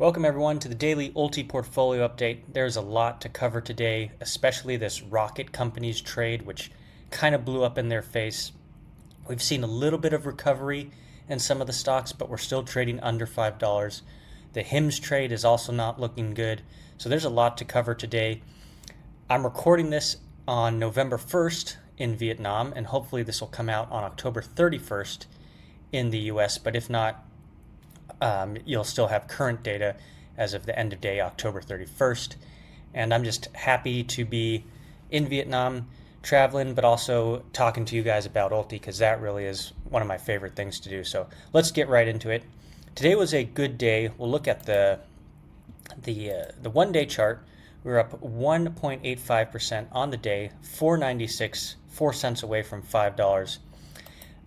Welcome everyone to the daily ULTY portfolio update. There's a lot to cover today, especially this Rocket Companies trade, which kind of blew up in their face. We've seen a little bit of recovery in some of the stocks, but we're still trading under $5. The HIMS trade is also not looking good. So there's a lot to cover today. I'm recording this on November 1st in Vietnam, and hopefully this will come out on October 31st in the US, but if not, you'll still have current data as of the end of day, October 31st. And I'm just happy to be in Vietnam, traveling, but also talking to you guys about ULTY, because that really is one of my favorite things to do. So let's get right into it. Today was a good day. We'll look at the one-day chart. We're up 1.85% on the day, 496, 4 cents away from $5.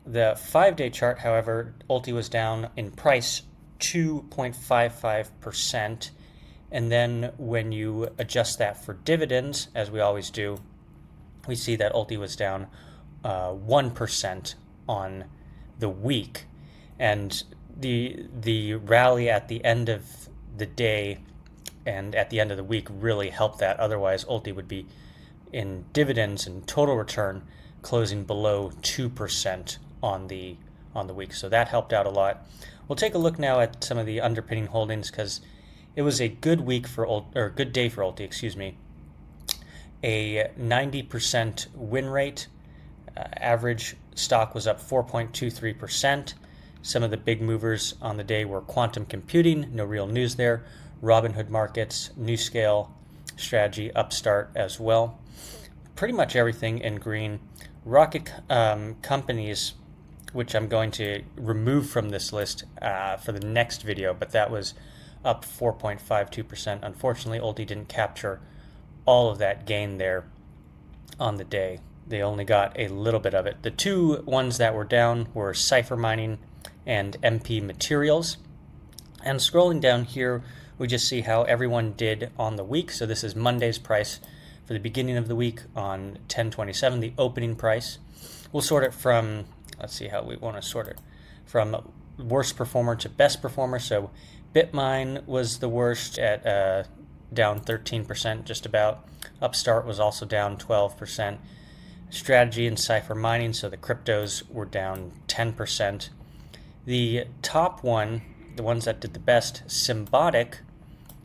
The 5-day chart, however, ULTY was down in price 2.55%, and then when you adjust that for dividends, as we always do, we see that ULTY was down 1% on the week, and the rally at the end of the day and at the end of the week really helped that. Otherwise, ULTY would be in dividends and total return closing below 2% on the week, so that helped out a lot. We'll take a look now at some of the underpinning holdings, because it was a good week for good day for ULTY, excuse me. A 90% win rate. Average stock was up 4.23%. Some of the big movers on the day were quantum computing, no real news there. Robinhood Markets, NewScale, Strategy, Upstart as well. Pretty much everything in green. Rocket Companies, which I'm going to remove from this list for the next video, but that was up 4.52%. Unfortunately, ULTY didn't capture all of that gain there on the day. They only got a little bit of it. The two ones that were down were Cipher Mining and MP Materials. And scrolling down here, we just see how everyone did on the week. So this is Monday's price for the beginning of the week on 10/27, the opening price. We'll sort it from, let's see how we want to sort it, from worst performer to best performer. So Bitmine was the worst at down 13%, just about. Upstart was also down 12%. Strategy and Cipher Mining, so the cryptos, were down 10%. The top one, the ones that did the best, Symbotic,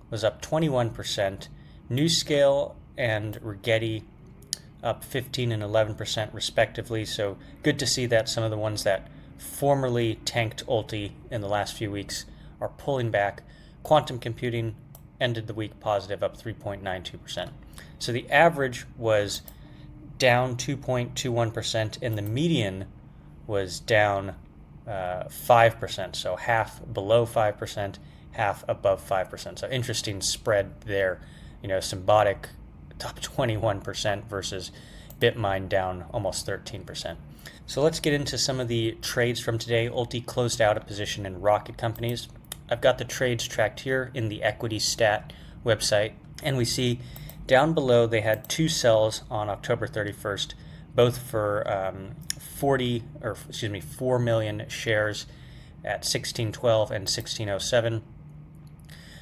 was up 21%. NewScale and Rigetti up 15 and 11% respectively. So good to see that some of the ones that formerly tanked ULTY in the last few weeks are pulling back. Quantum computing ended the week positive, up 3.92%. So the average was down 2.21%, and the median was down 5%. So half below 5%, half above 5%. So interesting spread there. Symbotic up 21% versus Bitmine down almost 13%. So let's get into some of the trades from today. ULTY closed out a position in Rocket Companies. I've got the trades tracked here in the Equity Stat website, and we see down below they had two sells on October 31st, both for 4 million shares at 1612 and 1607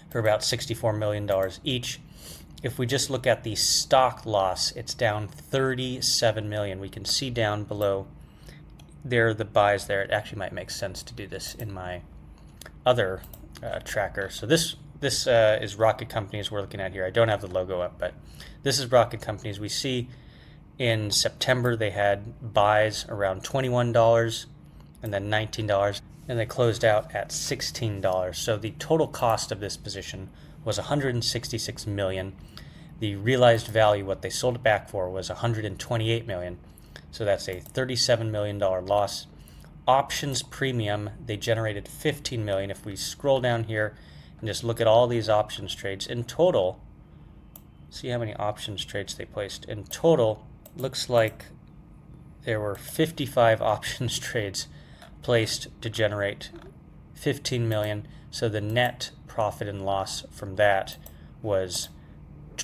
for about $64 million each. If we just look at the stock loss, it's down 37 million. We can see down below there are the buys there. It actually might make sense to do this in my other tracker. So this is Rocket Companies we're looking at here. I don't have the logo up, but this is Rocket Companies. We see in September they had buys around $21 and then $19, and they closed out at $16. So the total cost of this position was $166 million. The realized value, what they sold it back for, was $128 million. So that's a $37 million loss. Options premium, they generated $15 million. If we scroll down here and just look at all these options trades in total, see how many options trades they placed. In total, looks like there were 55 options trades placed to generate $15 million. So the net profit and loss from that was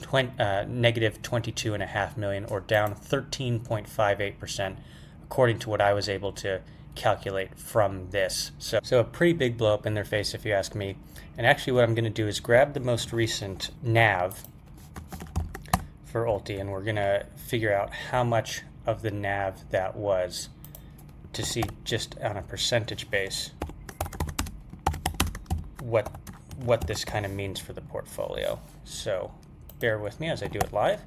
negative $22.5 million, or down 13.58%, according to what I was able to calculate from this. So a pretty big blow up in their face, if you ask me. And actually what I'm going to do is grab the most recent NAV for ULTY, and we're going to figure out how much of the NAV that was to see just on a percentage base what this kind of means for the portfolio. So bear with me as I do it live.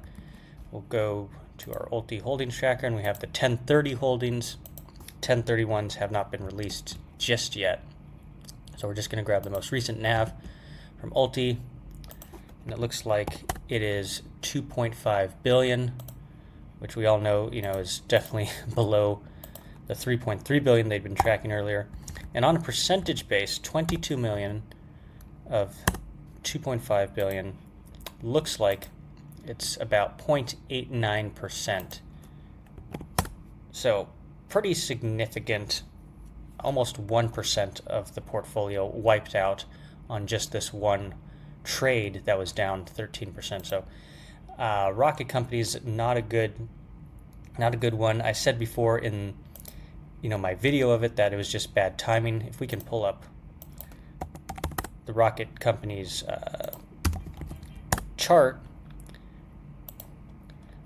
We'll go to our ULTY holdings tracker, and we have the 1030 holdings. 1031s have not been released just yet. So we're just going to grab the most recent NAV from ULTY, and it looks like it is 2.5 billion, which we all know, is definitely below the 3.3 billion they'd been tracking earlier. And on a percentage base, 22 million of 2.5 billion looks like it's about 0.89%. So pretty significant, almost 1% of the portfolio wiped out on just this one trade that was down 13%. So rocket companies, not a good one. I said before in my video of it that it was just bad timing. If we can pull up the rocket company's chart,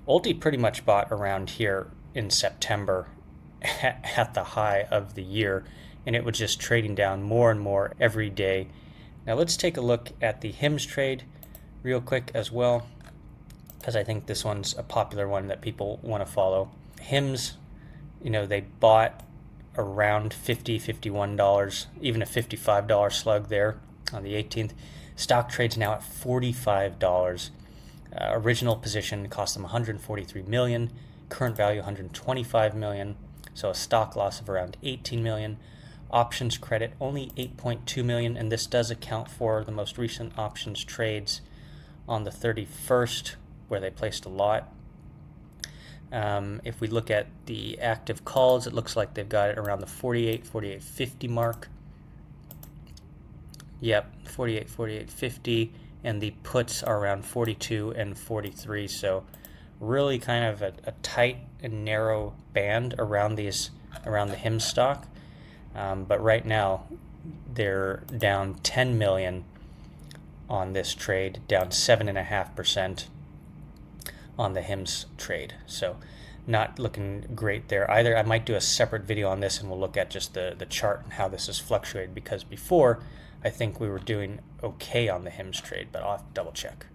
ULTY pretty much bought around here in September at the high of the year, and it was just trading down more and more every day. Now let's take a look at the HIMS trade real quick as well, because I think this one's a popular one that people want to follow. HIMS, they bought around $50, $51, even a $55 slug there on the 18th. Stock trades now at $45. Original position cost them $143 million, current value $125 million, so a stock loss of around $18 million. Options credit only $8.2 million, and this does account for the most recent options trades on the 31st, where they placed a lot. If we look at the active calls, it looks like they've got it around the 48.50 mark. Yep, 48.50, and the puts are around 42 and 43. So really kind of a tight and narrow band around the HIMS stock. But right now they're down 10 million on this trade, down 7.5% on the HIMS trade. So not looking great there either. I might do a separate video on this, and we'll look at just the chart and how this has fluctuated, because before I think we were doing okay on the HIMS trade, but I'll have to double check.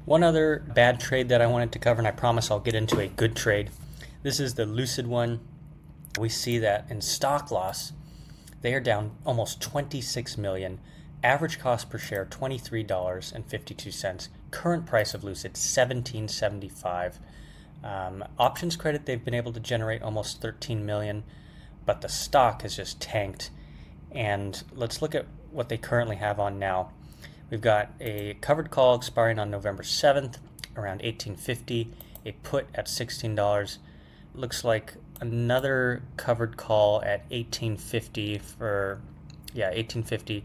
One other bad trade that I wanted to cover, and I promise I'll get into a good trade. This is the Lucid one. We see that in stock loss, they are down almost 26 million. Average cost per share, $23.52. Current price of Lucid, $17.75. Options credit, they've been able to generate almost 13 million, but the stock has just tanked. And let's look at what they currently have on now. We've got a covered call expiring on November 7th, around $18.50, a put at $16. Looks like another covered call at $18.50 for, $18.50,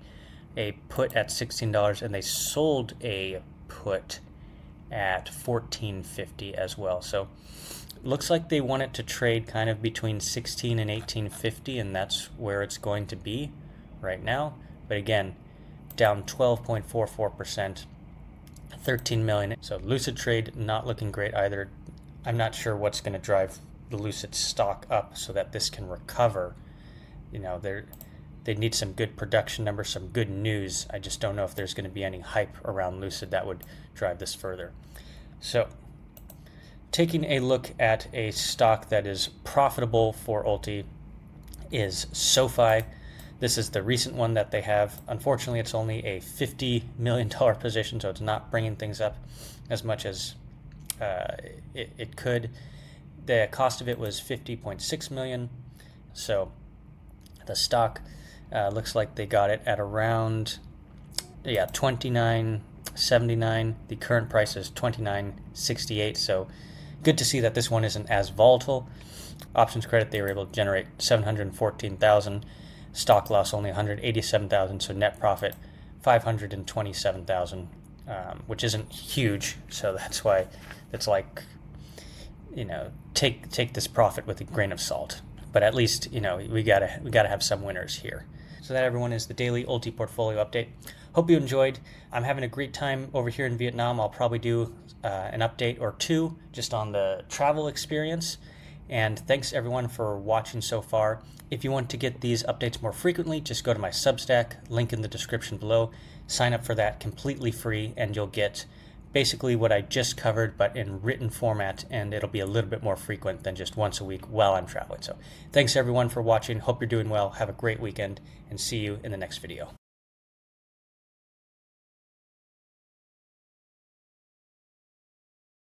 a put at $16, and they sold a put at $14.50 as well. So looks like they want it to trade kind of between 16 and 18.50, and that's where it's going to be right now. But again, down 12.44%, 13 million. So Lucid trade not looking great either. I'm not sure what's going to drive the Lucid stock up so that this can recover. They need some good production numbers, some good news. I just don't know if there's going to be any hype around Lucid that would drive this further. So taking a look at a stock that is profitable for ULTY is SoFi. This is the recent one that they have. Unfortunately, it's only a $50 million position, so it's not bringing things up as much as it could. The cost of it was $50.6 million. So the stock looks like they got it at around $29.79. The current price is $29.68. So good to see that this one isn't as volatile. Options credit, they were able to generate $714,000. Stock loss only $187,000. So net profit $527,000, which isn't huge. So that's why it's like, take this profit with a grain of salt. But at least, we gotta have some winners here. So that, everyone, is the daily ULTY portfolio update. Hope you enjoyed. I'm having a great time over here in Vietnam. I'll probably do an update or two just on the travel experience. And thanks everyone for watching so far. If you want to get these updates more frequently, just go to my Substack, link in the description below. Sign up for that completely free, and you'll get basically what I just covered, but in written format, and it'll be a little bit more frequent than just once a week while I'm traveling. So thanks everyone for watching. Hope you're doing well. Have a great weekend, and see you in the next video.